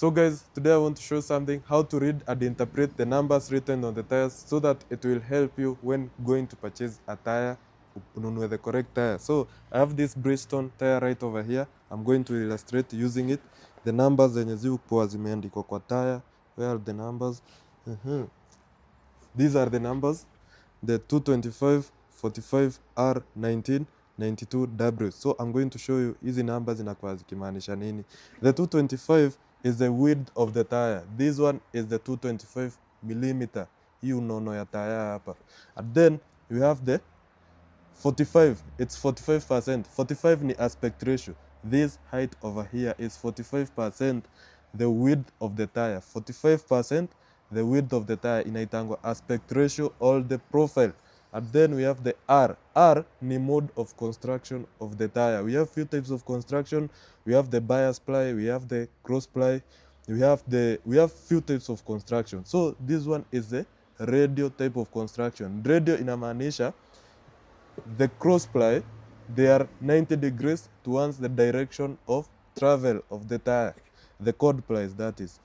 So guys, today I want to show something how to read and interpret the numbers written on the tires so that it will help you when going to purchase a tire, ununue the correct tire. So I have this Bridgestone tire right over here. I'm going to illustrate using it. The numbers zenye zikuwa zimeandikwa kwa tire. Where are the numbers? These are the numbers. The 225, 45, R19, 92W. So I'm going to show you hizi numbers zinakuwa zikimaanisha nini. The 225 is the width of the tire. This one is the 225 millimeter. Hii unono ya tire hapa. And then we have the 45. It's 45%. 45 ni aspect ratio. This height over here is 45% the width of the tire. 45% the width of the tire inaitangwa aspect ratio or the profile. And then we have the R. R ni mode of construction of the tire. We have few types of construction. We have the bias ply, we have the cross ply, we have few types of construction. So this one is the radial type of construction. Radial inamaanisha the cross ply, they are 90 degrees towards the direction of travel of the tire. The chord plies, that is.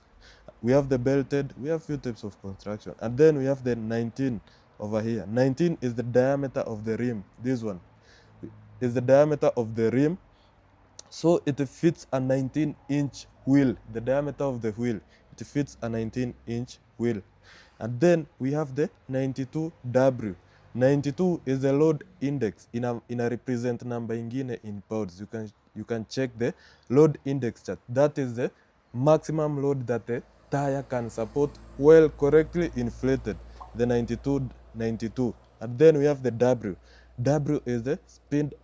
We have the belted, we have few types of construction. And then we have the 19 over here. 19 is the diameter of the rim. This one is the diameter of the rim. So it fits a 19-inch wheel. The diameter of the wheel, it fits a 19-inch wheel. And then we have the 92W. 92 is the load index. Ina represent number ingine in pounds. You can check the load index chart. That is the maximum load that the tire can support well correctly inflated. The 92. And then we have the W. W is the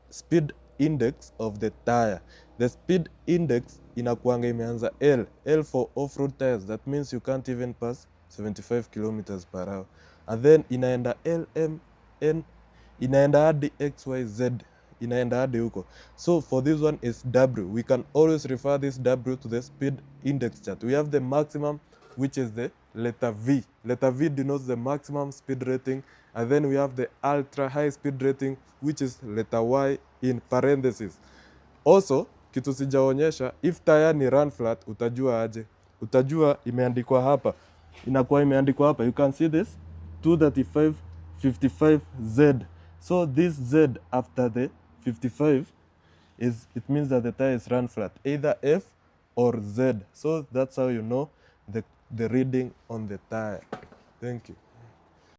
speed index of the tire. The speed index inakuanga imeanza L. L for off-road tires. That means you can't even pass 75 kilometers per hour. And then inaenda LM, N, inaenda hadi XYZ, inaenda hadi huko. So for this one is W. We can always refer this W to the speed index chart. We have the maximum, which is the letter V. Letter V denotes the maximum speed rating. And then we have the ultra high speed rating, which is letter Y in parentheses. Also, kitu sijaonyesha, if tire ni run flat, utajua aje. Utajua imeandikwa hapa. Inakuwa imeandikwa hapa. You can see this 235 55Z. So this Z after the 55 it means that the tire is run flat, either F or Z. So that's how you know the reading on the tire. Thank you.